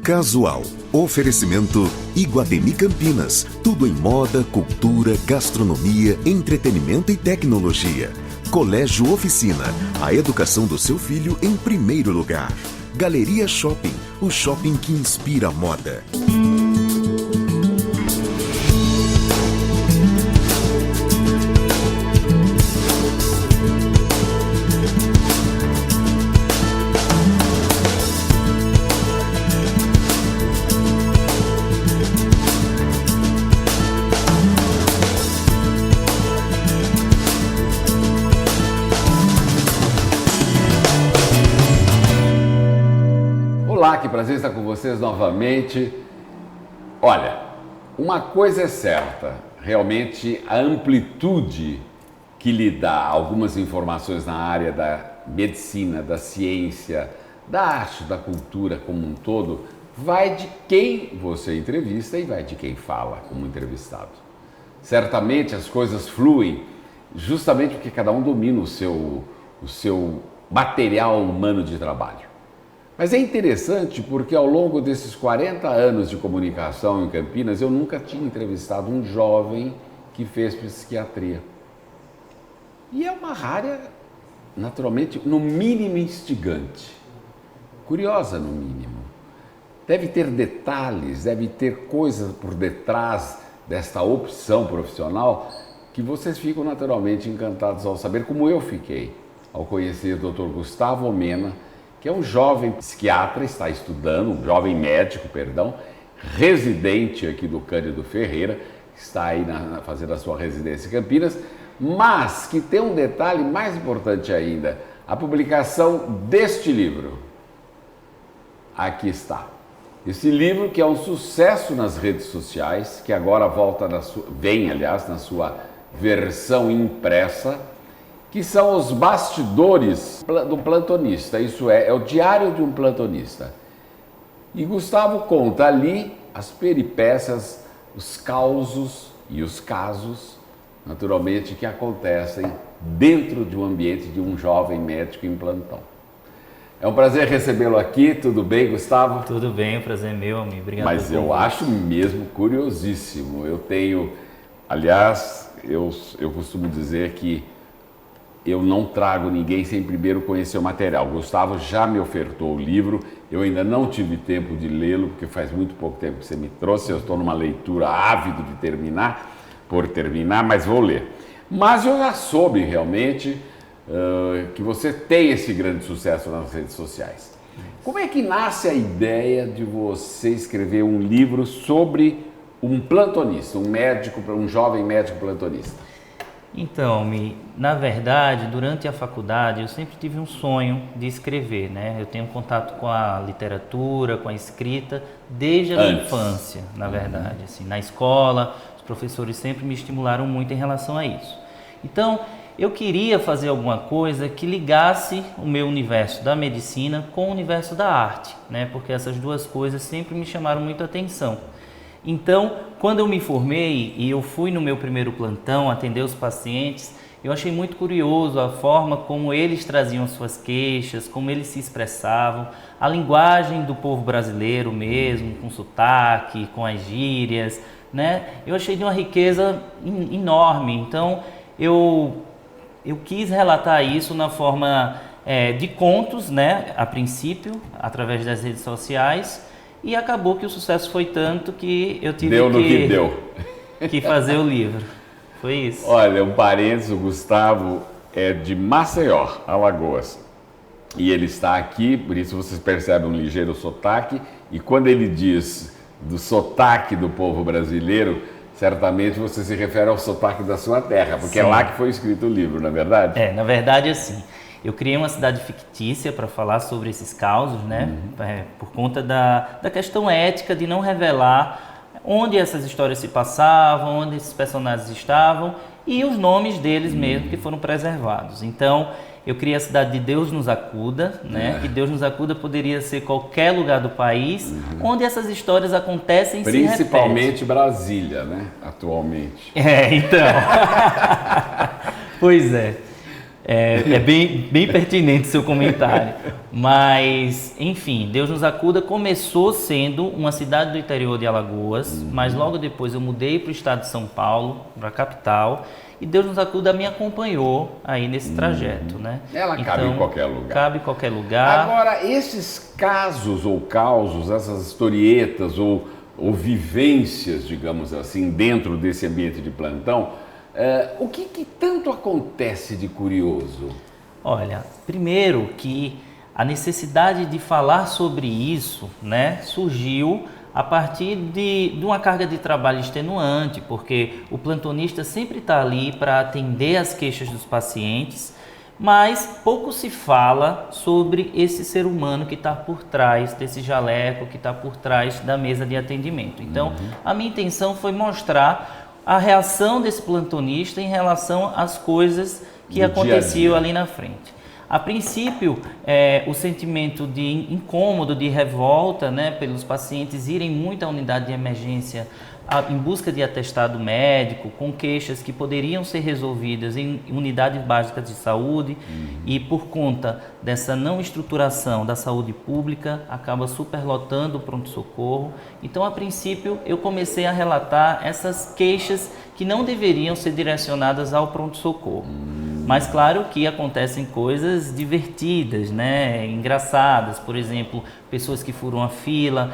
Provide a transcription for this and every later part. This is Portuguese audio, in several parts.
Casual. Oferecimento Iguatemi Campinas. Tudo em moda, cultura, gastronomia, entretenimento e tecnologia. Colégio Oficina. A educação do seu filho em primeiro lugar. Galeria Shopping. O shopping que inspira a moda. Olá, que prazer estar com vocês novamente. Olha, uma coisa é certa, realmente a amplitude que lhe dá algumas informações na área da medicina, da ciência, da arte, da cultura como um todo, vai de quem você entrevista e vai de quem fala como entrevistado. Certamente as coisas fluem justamente porque cada um domina o seu material humano de trabalho. Mas é interessante porque ao longo desses 40 anos de comunicação em Campinas, eu nunca tinha entrevistado um jovem que fez psiquiatria. E é uma área, naturalmente, no mínimo instigante, curiosa no mínimo. Deve ter detalhes, deve ter coisas por detrás desta opção profissional que vocês ficam naturalmente encantados ao saber, como eu fiquei, ao conhecer o Dr. Gustavo Omena, que é um jovem psiquiatra, está estudando, um jovem médico, residente aqui do Cândido Ferreira, está aí fazendo a sua residência em Campinas, mas que tem um detalhe mais importante ainda, a publicação deste livro. Aqui está. Esse livro que é um sucesso nas redes sociais, que agora vem na sua versão impressa, que são os bastidores do plantonista, isso é o diário de um plantonista. E Gustavo conta ali as peripécias, os causos e os casos, naturalmente, que acontecem dentro de um ambiente de um jovem médico em plantão. É um prazer recebê-lo aqui, tudo bem, Gustavo? Tudo bem, o prazer é meu, amigo. Obrigado. Mas eu acho mesmo curiosíssimo, eu costumo dizer que eu não trago ninguém sem primeiro conhecer o material. O Gustavo já me ofertou o livro, eu ainda não tive tempo de lê-lo, porque faz muito pouco tempo que você me trouxe, eu estou numa leitura ávido de terminar, mas vou ler. Mas eu já soube realmente que você tem esse grande sucesso nas redes sociais. Como é que nasce a ideia de você escrever um livro sobre um plantonista, um jovem médico plantonista? Então, na verdade, durante a faculdade, eu sempre tive um sonho de escrever, né? Eu tenho contato com a literatura, com a escrita, desde a minha infância, na verdade. Assim, na escola, os professores sempre me estimularam muito em relação a isso. Então, eu queria fazer alguma coisa que ligasse o meu universo da medicina com o universo da arte, né? Porque essas duas coisas sempre me chamaram muito a atenção. Então, quando eu me formei e eu fui no meu primeiro plantão atender os pacientes, eu achei muito curioso a forma como eles traziam suas queixas, como eles se expressavam, a linguagem do povo brasileiro mesmo, com sotaque, com as gírias, né? Eu achei de uma riqueza enorme. Então, eu quis relatar isso na forma de contos, né? A princípio, através das redes sociais. E acabou que o sucesso foi tanto que eu tive que fazer o livro. Foi isso. Olha, um parênteses, o Gustavo é de Maceió, Alagoas. E ele está aqui, por isso vocês percebem um ligeiro sotaque. E quando ele diz do sotaque do povo brasileiro, certamente você se refere ao sotaque da sua terra, porque Sim. É lá que foi escrito o livro, não é verdade? Na verdade, assim. Eu criei uma cidade fictícia para falar sobre esses causos, né? Por conta da questão ética de não revelar onde essas histórias se passavam, onde esses personagens estavam e os nomes deles mesmo que foram preservados. Então, eu criei a cidade de Deus Nos Acuda, né? Que Deus Nos Acuda poderia ser qualquer lugar do país onde essas histórias acontecem e se repetem. Principalmente Brasília, né? Atualmente. Então. Pois é. É bem pertinente o seu comentário. Mas, enfim, Deus nos acuda começou sendo uma cidade do interior de Alagoas, mas logo depois eu mudei para o estado de São Paulo, para a capital, e Deus nos acuda me acompanhou aí nesse trajeto, né? Ela cabe em qualquer lugar. Cabe em qualquer lugar. Agora, esses casos ou causos, essas historietas ou vivências, digamos assim, dentro desse ambiente de plantão, o que tanto acontece de curioso? Olha, primeiro que a necessidade de falar sobre isso, né, surgiu a partir de uma carga de trabalho extenuante, porque o plantonista sempre está ali para atender as queixas dos pacientes, mas pouco se fala sobre esse ser humano que está por trás desse jaleco, que está por trás da mesa de atendimento. Então, a minha intenção foi mostrar a reação desse plantonista em relação às coisas que aconteciam ali na frente. A princípio, o sentimento de incômodo, de revolta, né, pelos pacientes irem muito à unidade de emergência em busca de atestado médico, com queixas que poderiam ser resolvidas em unidades básicas de saúde e por conta dessa não estruturação da saúde pública, acaba superlotando o pronto-socorro. Então, a princípio, eu comecei a relatar essas queixas que não deveriam ser direcionadas ao pronto-socorro. Mas claro que acontecem coisas divertidas, né? Engraçadas, por exemplo, pessoas que furam a fila,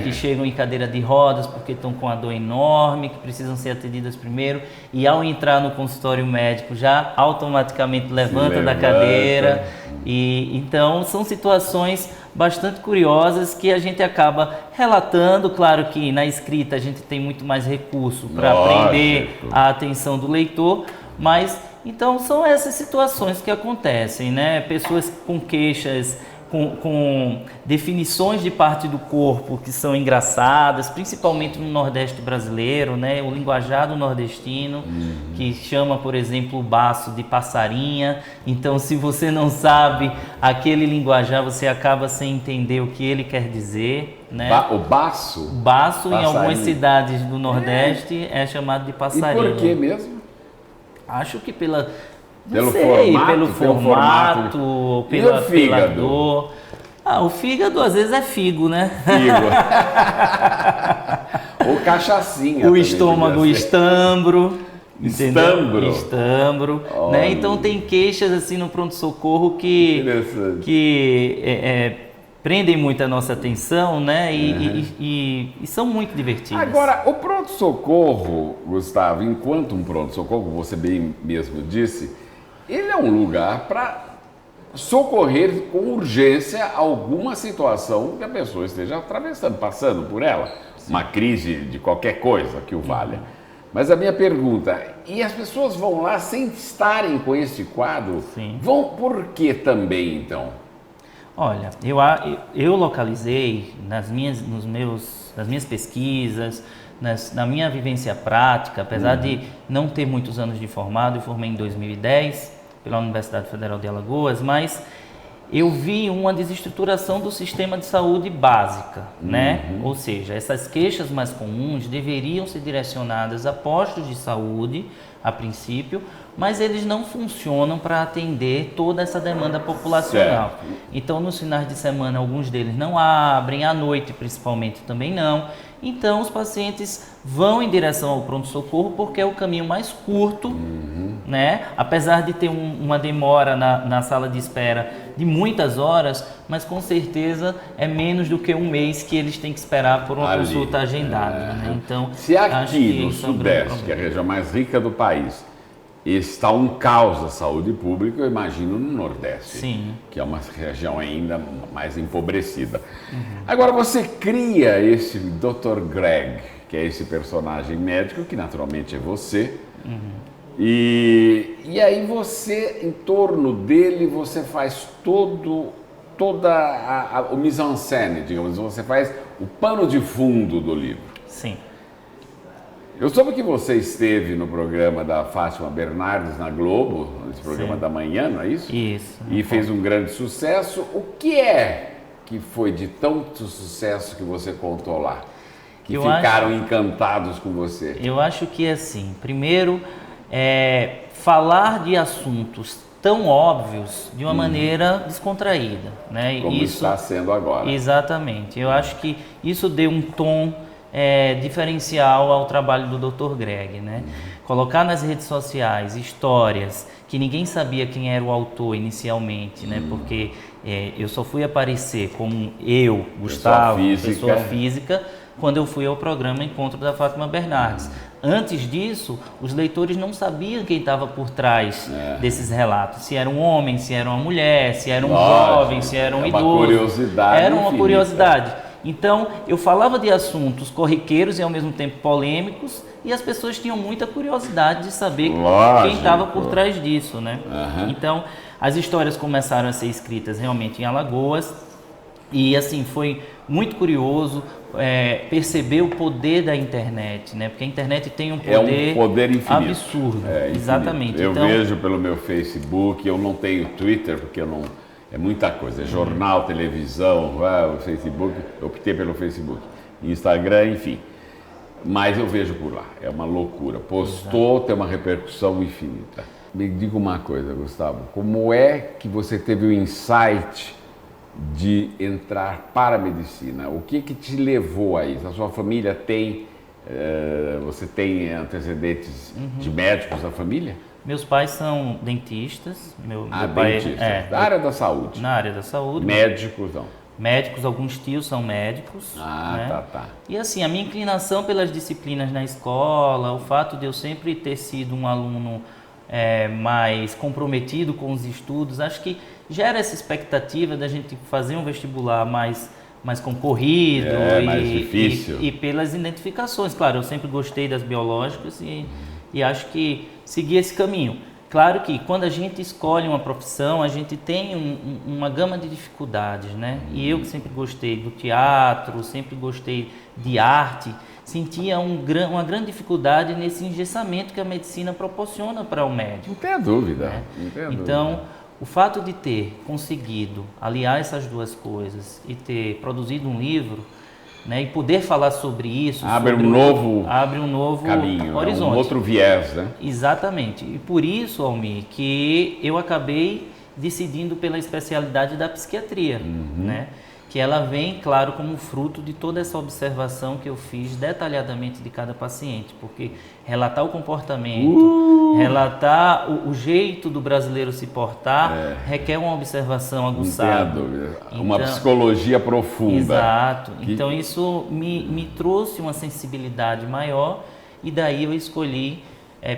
que chegam em cadeira de rodas porque estão com a dor enorme, que precisam ser atendidas primeiro e ao entrar no consultório médico já automaticamente levanta da cadeira. E então são situações bastante curiosas que a gente acaba relatando. Claro que na escrita a gente tem muito mais recurso para prender a atenção do leitor, mas então são essas situações que acontecem, né? Pessoas com queixas, com definições de parte do corpo que são engraçadas, principalmente no Nordeste brasileiro, né? O linguajar nordestino, que chama, por exemplo, o baço de passarinha. Então, se você não sabe aquele linguajar, você acaba sem entender o que ele quer dizer, né? O baço? O baço, em algumas cidades do Nordeste, é chamado de passarinho. E por que mesmo? Acho que pelo formato, pela dor. O fígado às vezes é figo, né? Figo. Ou cachaçinha. O estômago, estambro. Estambro? Estambro. Né? Então tem queixas assim no pronto-socorro que prendem muito a nossa atenção, né? E são muito divertidas. Agora, o pronto-socorro, Gustavo, enquanto um pronto-socorro, como você bem mesmo disse, ele é um lugar para socorrer com urgência alguma situação que a pessoa esteja atravessando, passando por ela. Sim. Uma crise de qualquer coisa que o valha. Mas a minha pergunta, e as pessoas vão lá sem estarem com esse quadro? Sim. Vão por que também, então? Olha, eu localizei nas minhas pesquisas, na minha vivência prática, apesar de não ter muitos anos de formado, eu formei em 2010 pela Universidade Federal de Alagoas, mas eu vi uma desestruturação do sistema de saúde básica, né? Ou seja, essas queixas mais comuns deveriam ser direcionadas a postos de saúde, a princípio, mas eles não funcionam para atender toda essa demanda populacional. Certo. Então, nos finais de semana, alguns deles não abrem, à noite principalmente também não. Então, os pacientes vão em direção ao pronto-socorro porque é o caminho mais curto, né? Apesar de ter uma demora na sala de espera de muitas horas, mas com certeza é menos do que um mês que eles têm que esperar por uma consulta agendada. Né? Então, se aqui no Sudeste, que é a região mais rica do país, está um caos da saúde pública, eu imagino no Nordeste, sim, que é uma região ainda mais empobrecida. Agora, você cria esse Dr. Greg, que é esse personagem médico, que naturalmente é você, e aí você, em torno dele, você faz toda o mise-en-scène, digamos, você faz o pano de fundo do livro. Sim. Eu soube que você esteve no programa da Fátima Bernardes na Globo, esse programa da manhã, não é isso? Isso. E fez um grande sucesso. O que é que foi de tanto sucesso que você contou lá? Que ficaram encantados com você? Eu acho que assim, primeiro, falar de assuntos tão óbvios de uma maneira descontraída, né? Como está sendo agora. Exatamente. Eu acho que isso deu um tom diferencial ao trabalho do Dr. Greg, né? Colocar nas redes sociais histórias que ninguém sabia quem era o autor inicialmente, né? Porque eu só fui aparecer como eu, Gustavo, pessoa física, quando eu fui ao programa Encontro da Fátima Bernardes. Antes disso, os leitores não sabiam quem estava por trás desses relatos. Se era um homem, se era uma mulher, se era um jovem, se era um idoso. Uma curiosidade era uma infinita. Curiosidade. Então, eu falava de assuntos corriqueiros e ao mesmo tempo polêmicos, e as pessoas tinham muita curiosidade de saber quem estava por trás disso, né? Então, as histórias começaram a ser escritas realmente em Alagoas, e assim, foi muito curioso perceber o poder da internet, né? Porque a internet tem um poder infinito. Absurdo. Exatamente. Eu vejo pelo meu Facebook, eu não tenho Twitter, porque eu não... É muita coisa, é jornal, televisão, o Facebook, eu optei pelo Facebook, Instagram, enfim. Mas eu vejo por lá, é uma loucura. Postou, tem uma repercussão infinita. Me diga uma coisa, Gustavo, como é que você teve o insight de entrar para a medicina? O que te levou a isso? A sua família tem, você tem antecedentes de médicos da família? Meus pais são dentistas. Meu pai dentistas, da área da saúde. Na área da saúde. Médicos, não. Médicos, alguns tios são médicos. Né? Tá. E assim, a minha inclinação pelas disciplinas na escola, o fato de eu sempre ter sido um aluno mais comprometido com os estudos, acho que gera essa expectativa da gente fazer um vestibular mais concorrido mais difícil. E pelas identificações. Claro, eu sempre gostei das biológicas e acho que segui esse caminho. Claro que quando a gente escolhe uma profissão, a gente tem uma gama de dificuldades, né? E eu que sempre gostei do teatro, sempre gostei de arte, sentia uma grande dificuldade nesse engessamento que a medicina proporciona para o médico. Não tenha dúvida. Né? Não tenha então, dúvida. O fato de ter conseguido aliar essas duas coisas e ter produzido um livro, né, e poder falar sobre isso... Abre um novo caminho, horizonte. Um outro viés, né? Exatamente. E por isso, Almir, que eu acabei decidindo pela especialidade da psiquiatria, né? Que ela vem, claro, como fruto de toda essa observação que eu fiz detalhadamente de cada paciente, porque relatar o comportamento, relatar o jeito do brasileiro se portar, requer uma observação aguçada. Não tenha dúvida. Uma psicologia profunda. Exato. Então isso me trouxe uma sensibilidade maior e daí eu escolhi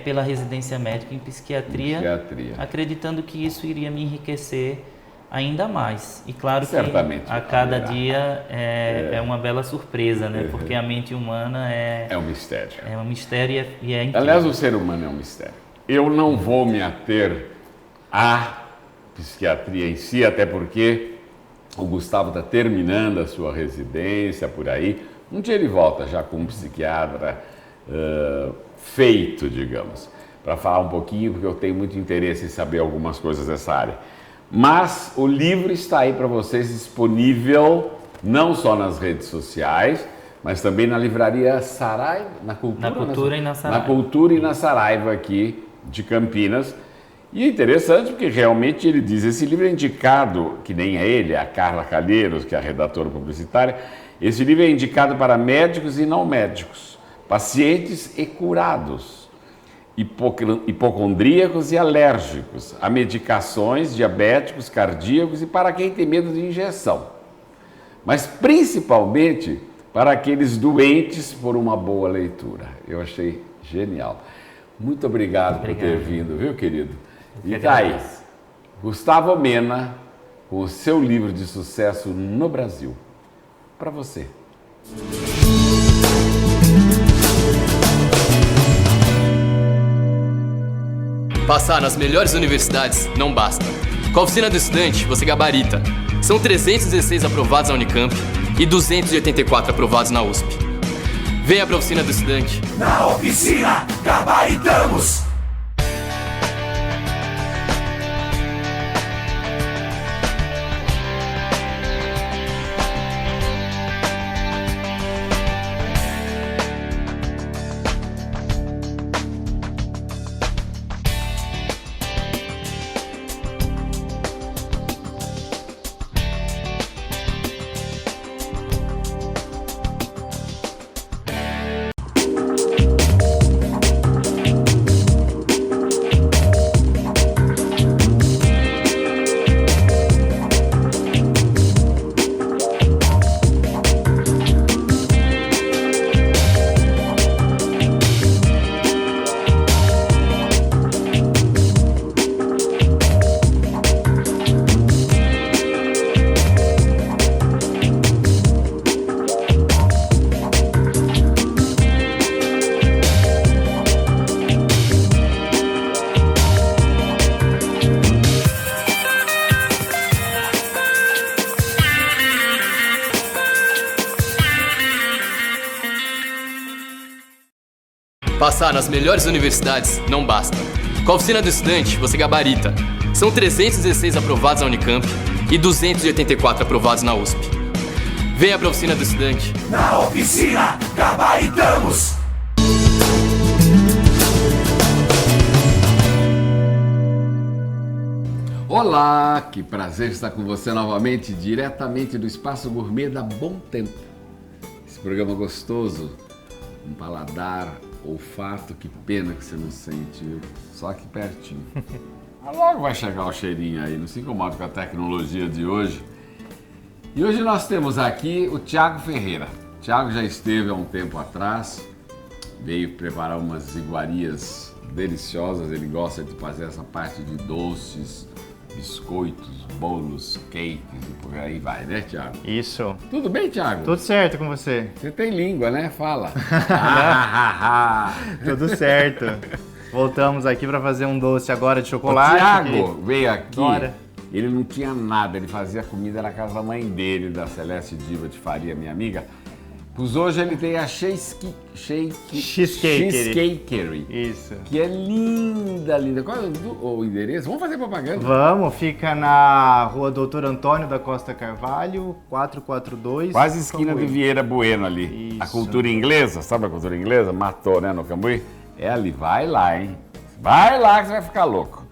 pela residência médica em psiquiatria, acreditando que isso iria me enriquecer ainda mais. E claro certamente, que a cada dia é uma bela surpresa, né? Porque a mente humana é um mistério. É um mistério e é incrível. Aliás, o ser humano é um mistério. Eu não vou me ater à psiquiatria em si, até porque o Gustavo está terminando a sua residência por aí. Um dia ele volta já com um psiquiatra feito, digamos, para falar um pouquinho, porque eu tenho muito interesse em saber algumas coisas dessa área. Mas o livro está aí para vocês disponível não só nas redes sociais, mas também na livraria Saraiva, na Cultura e na Saraiva. Na Cultura e na Saraiva aqui de Campinas. E é interessante porque realmente ele diz, esse livro é indicado, que nem é ele, é a Carla Calheiros, que é a redatora publicitária, esse livro é indicado para médicos e não médicos, pacientes e curados, hipocondríacos e alérgicos, a medicações, diabéticos, cardíacos e para quem tem medo de injeção. Mas principalmente para aqueles doentes por uma boa leitura. Eu achei genial. Muito obrigado por ter vindo, viu, querido? E tá aí, Gustavo Mena, com o seu livro de sucesso no Brasil. Para você. Passar nas melhores universidades não basta. Com a Oficina do Estudante, você gabarita. São 316 aprovados na Unicamp e 284 aprovados na USP. Venha para a Oficina do Estudante. Na Oficina, gabaritamos! Passar nas melhores universidades não basta. Com a Oficina do Estudante, você gabarita. São 316 aprovados na Unicamp e 284 aprovados na USP. Venha para a Oficina do Estudante. Na Oficina Gabaritamos! Olá, que prazer estar com você novamente, diretamente do Espaço Gourmet da Bom Tempo. Esse programa gostoso, um paladar, olfato, que pena que você não sente, viu? Só aqui pertinho. Mas logo vai chegar o cheirinho aí, não se incomoda com a tecnologia de hoje. E hoje nós temos aqui o Thiago Ferreira. O Thiago já esteve há um tempo atrás, veio preparar umas iguarias deliciosas, ele gosta de fazer essa parte de doces, biscoitos, bolos, cakes e por aí vai, né, Thiago? Isso. Tudo bem, Thiago? Tudo certo com você? Você tem língua, né? Fala. Tudo certo. Voltamos aqui para fazer um doce agora de chocolate. O Thiago veio aqui, Adora. ele não tinha nada, ele fazia comida na casa da mãe dele, da Celeste Diva de Faria, minha amiga. Pois hoje ele tem a Cheesecakery. Isso. Que é linda, linda. Qual é o endereço? Vamos fazer propaganda? Vamos, fica na rua Doutor Antônio da Costa Carvalho, 442. Quase esquina do Cambuí. Vieira Bueno ali. Isso. A cultura inglesa, sabe a cultura inglesa? Matou, né, no Cambuí? É ali, vai lá, hein? Vai lá que você vai ficar louco.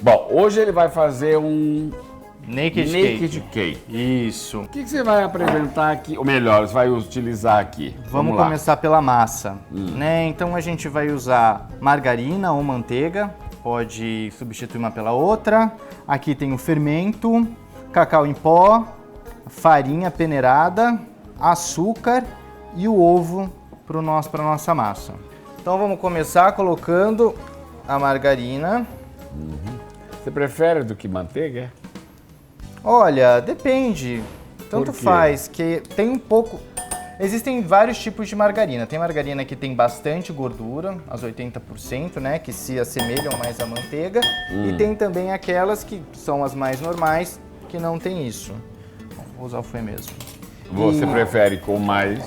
Bom, hoje ele vai fazer um Naked Cake. Isso. O que você vai apresentar aqui? Ou melhor, você vai utilizar aqui? Vamos lá. começar pela massa, né? Então a gente vai usar margarina ou manteiga, pode substituir uma pela outra. Aqui tem o fermento, cacau em pó, farinha peneirada, açúcar e o ovo para nossa massa. Então vamos começar colocando a margarina. Você prefere do que manteiga? Olha, depende. Tanto Por quê? faz que tem um pouco... Existem vários tipos de margarina. Tem margarina que tem bastante gordura, as 80%, né? Que se assemelham mais à manteiga. E tem também aquelas que são as mais normais, que não tem isso. Vou usar o fouet mesmo. Você E prefere com mais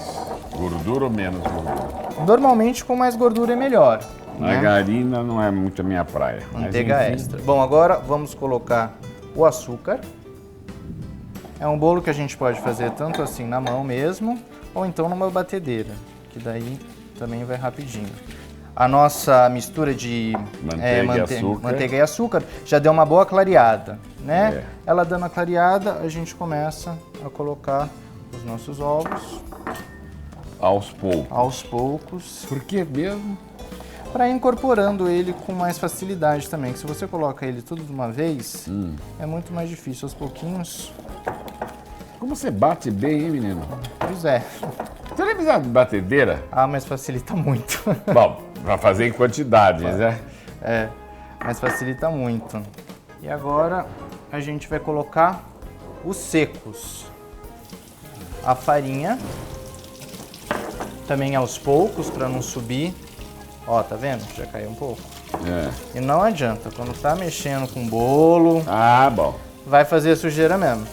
gordura ou menos gordura? normalmente com mais gordura é melhor. Né? Margarina não é muito a minha praia. mas Manteiga enfim. extra. Bom, agora vamos colocar o açúcar. É um bolo que a gente pode fazer tanto assim na mão mesmo, ou então numa batedeira, que daí também vai rapidinho. A nossa mistura de manteiga e açúcar já deu uma boa clareada, né? É. Ela dando a clareada, a gente começa a colocar os nossos ovos Aos poucos. aos poucos, Por que mesmo? para ir incorporando ele com mais facilidade também. Que se você coloca ele tudo de uma vez, é muito mais difícil. Aos pouquinhos, Como você bate bem, hein, menino? pois é. Você nem precisa de batedeira? Ah, mas facilita muito. Bom, vai fazer em quantidades, né? É, mas facilita muito. E agora a gente vai colocar os secos. A farinha, também aos poucos, para não subir. Ó, tá vendo? Já caiu um pouco. É. E não adianta, quando tá mexendo com bolo, Ah, bom. vai fazer sujeira mesmo.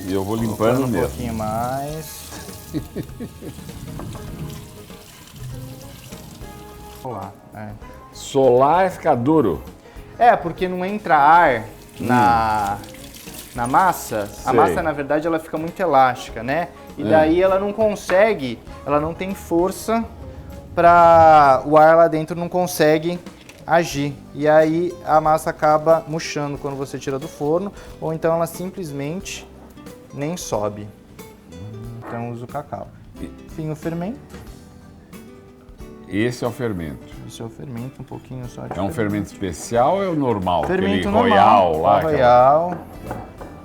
E eu vou limpando Colocando um mesmo. pouquinho mais. Vamos lá. Solar fica duro. Porque não entra ar na massa. A Sei. massa, na verdade, ela fica muito elástica, né? E daí ela não consegue, ela não tem força para o ar lá dentro não consegue agir. E aí a massa acaba murchando quando você tira do forno, ou então ela simplesmente nem sobe. Então uso o cacau. Enfim, o fermento. Esse é o fermento. Esse é o fermento, um pouquinho só de É um fermento especial ou é o normal? Fermento Aquele normal, Royal lá? Royal,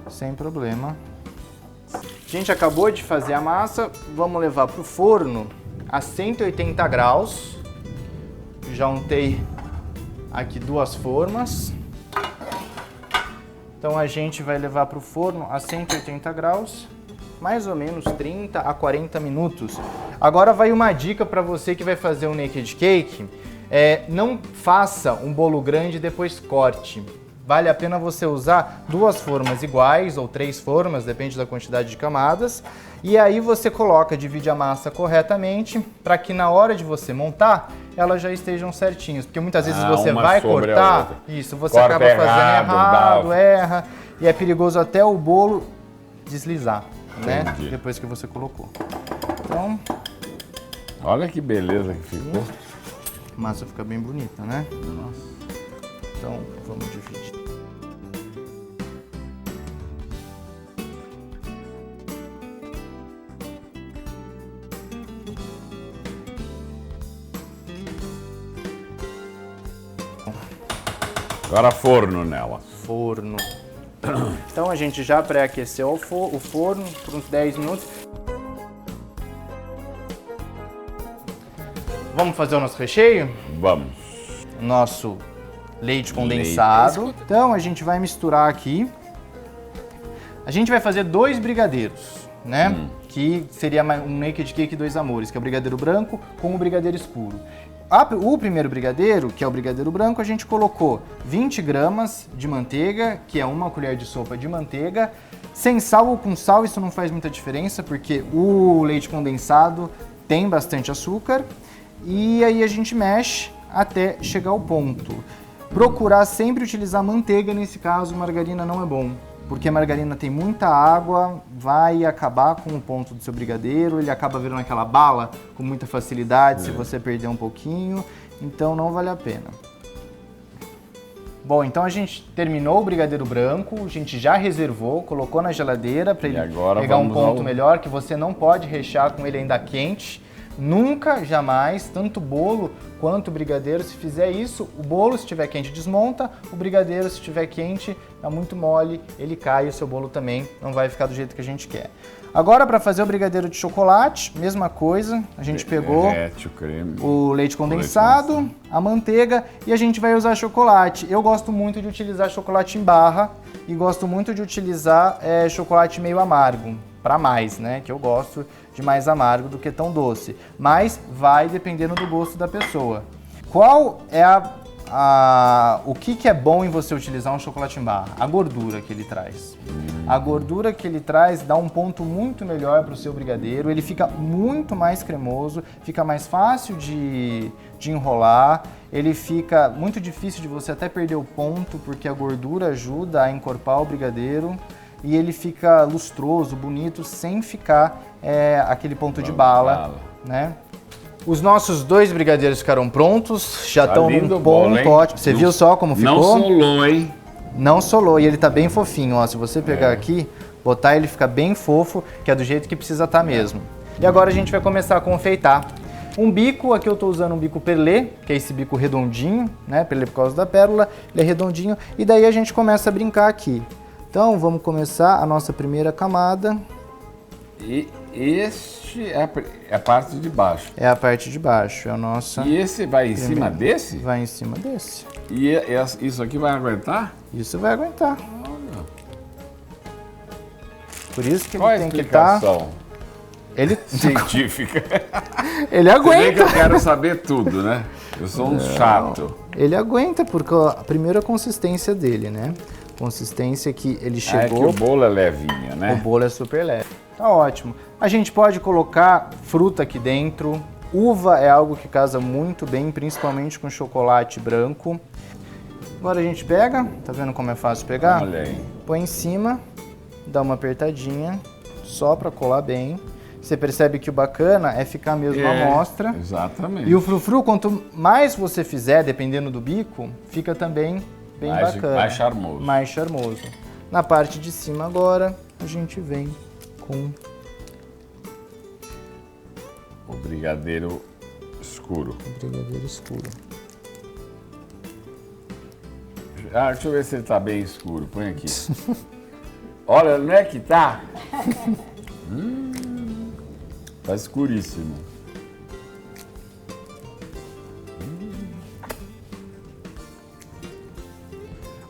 sem problema. A gente acabou de fazer a massa, vamos levar para o forno a 180 graus. Já untei aqui 2 formas. Então a gente vai levar para o forno a 180 graus, mais ou menos 30 a 40 minutos. Agora vai uma dica para você que vai fazer um naked cake. Não faça um bolo grande e depois corte. vale a pena você usar 2 formas iguais ou 3 formas, depende da quantidade de camadas. E aí você coloca, divide a massa corretamente, para que na hora de você montar, elas já estejam certinhas. Porque muitas vezes você vai cortar, isso, você corta acaba fazendo errado, erra, e é perigoso até o bolo deslizar, né? Entendi. Depois que você colocou. Então, Olha que beleza que ficou. a massa fica bem bonita, né? Nossa. Então, vamos dividir. Agora forno nela. Forno. Então a gente já pré-aqueceu o forno por uns 10 minutos. Vamos fazer o nosso recheio? Vamos. Nosso leite condensado. Então a gente vai misturar aqui. A gente vai fazer 2 brigadeiros, né? Que seria um naked cake 2 amores, que é o brigadeiro branco com o brigadeiro escuro. O primeiro brigadeiro, que é o brigadeiro branco, a gente colocou 20 gramas de manteiga, que é 1 colher de sopa de manteiga. Sem sal ou com sal, isso não faz muita diferença, porque o leite condensado tem bastante açúcar. E aí a gente mexe até chegar ao ponto. Procurar sempre utilizar manteiga, nesse caso margarina não é bom. Porque a margarina tem muita água, vai acabar com o ponto do seu brigadeiro, ele acaba virando aquela bala com muita facilidade se você perder um pouquinho, então não vale a pena. Bom, então a gente terminou o brigadeiro branco, a gente já reservou, colocou na geladeira para ele pegar um ponto melhor, que você não pode rechear com ele ainda quente. Nunca, jamais, tanto o bolo quanto o brigadeiro, se fizer isso, o bolo, se estiver quente, desmonta, o brigadeiro, se estiver quente, tá muito mole, ele cai, o seu bolo também não vai ficar do jeito que a gente quer. Agora, para fazer o brigadeiro de chocolate, mesma coisa, a gente pegou o leite condensado, a manteiga e a gente vai usar chocolate. Eu gosto muito de utilizar chocolate em barra e gosto muito de utilizar chocolate meio amargo, para mais, né, que eu gosto de mais amargo do que tão doce, mas vai dependendo do gosto da pessoa. Qual é o que é bom em você utilizar um chocolate em barra? A gordura que ele traz. A gordura que ele traz dá um ponto muito melhor para o seu brigadeiro, ele fica muito mais cremoso, fica mais fácil de enrolar, ele fica muito difícil de você até perder o ponto, porque a gordura ajuda a encorpar o brigadeiro e ele fica lustroso, bonito, sem ficar aquele ponto de bala, né? Os nossos 2 brigadeiros ficaram prontos, já estão num ponto ótimo. Você viu só como ficou? Não solou, hein? Não solou, e ele tá bem fofinho, ó. Se você pegar aqui, botar, ele fica bem fofo, que é do jeito que precisa estar mesmo. E agora a gente vai começar a confeitar. Um bico, aqui eu tô usando um bico perlé, que é esse bico redondinho, né? Perlé por causa da pérola, ele é redondinho. E daí a gente começa a brincar aqui. Então vamos começar a nossa primeira camada. E este é a parte de baixo. É a parte de baixo, é a nossa... E esse vai em cima desse? Vai em cima desse. E isso aqui vai aguentar? Isso vai aguentar. Olha. Por isso que ele Qual tem a que estar... explicação científica? Ele aguenta. Você vê que eu quero saber tudo, né? Eu sou um chato. Ele aguenta, porque a primeira consistência dele, né? Consistência que ele chegou... É que o bolo é levinho, né? O bolo é super leve. Tá ótimo. A gente pode colocar fruta aqui dentro. Uva é algo que casa muito bem, principalmente com chocolate branco. Agora a gente pega, tá vendo como é fácil pegar? Olha aí. Põe em cima, dá uma apertadinha, só pra colar bem. Você percebe que o bacana é ficar mesmo à mostra. Exatamente. E o frufru, quanto mais você fizer, dependendo do bico, fica também bem bacana. Mais charmoso. Mais charmoso. Na parte de cima agora, a gente vem com o brigadeiro escuro. O brigadeiro escuro. Deixa eu ver se ele tá bem escuro. Põe aqui. Olha, não é que tá? Tá escuríssimo.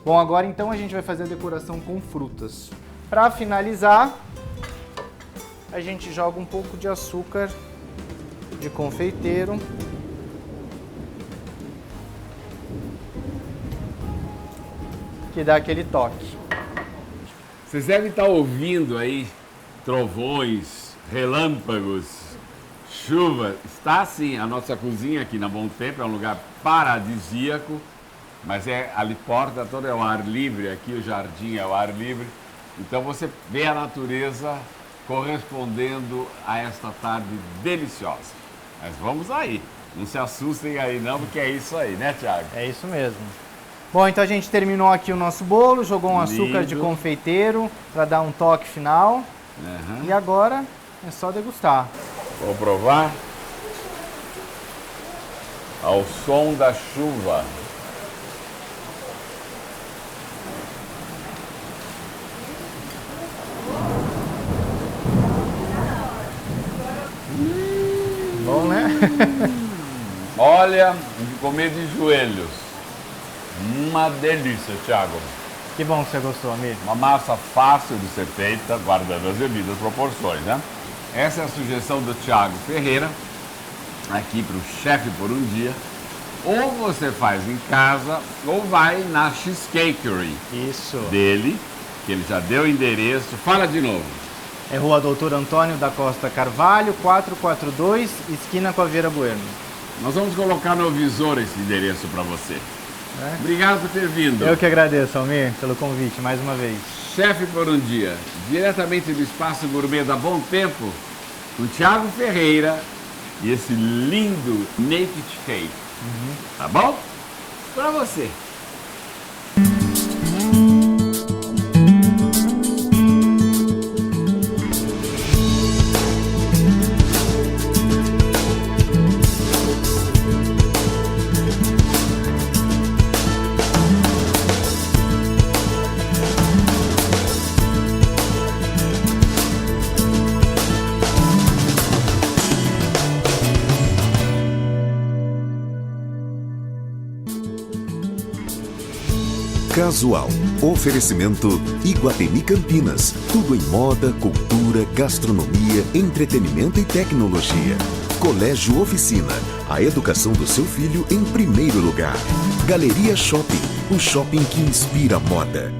Bom, agora então a gente vai fazer a decoração com frutas. Para finalizar, a gente joga um pouco de açúcar de confeiteiro. que dá aquele toque. Vocês devem estar ouvindo aí trovões, relâmpagos, chuva. Está sim, a nossa cozinha aqui na Bom Tempo é um lugar paradisíaco, mas ali porta toda é o ar livre, aqui o jardim é o ar livre. Então você vê a natureza correspondendo a esta tarde deliciosa. Mas vamos aí, não se assustem aí não, porque é isso aí, né, Thiago? É isso mesmo. Bom, então a gente terminou aqui o nosso bolo, jogou um açúcar de confeiteiro para dar um toque final. E agora é só degustar. Vou provar. Ao som da chuva. Bom, né? Olha, de comer de joelhos. Uma delícia, Thiago. Que bom que você gostou, amigo. Uma massa fácil de ser feita, guardando as devidas proporções, né? Essa é a sugestão do Thiago Ferreira, aqui para o Chefe por um Dia. Ou você faz em casa, ou vai na Cheesecakery Isso. dele, que ele já deu o endereço. Fala de novo. É Rua Doutor Antônio da Costa Carvalho, 442, esquina com a Vieira Bueno. Nós vamos colocar no visor esse endereço para você. Obrigado por ter vindo. Eu que agradeço, Almir, pelo convite, mais uma vez. Chefe por um Dia, diretamente do Espaço Gourmet da Bom Tempo, com Thiago Ferreira e esse lindo naked cake. Tá bom? Pra você. Casual. Oferecimento Iguatemi Campinas. Tudo em moda, cultura, gastronomia, entretenimento e tecnologia. Colégio Oficina. A educação do seu filho em primeiro lugar. Galeria Shopping. O shopping que inspira moda.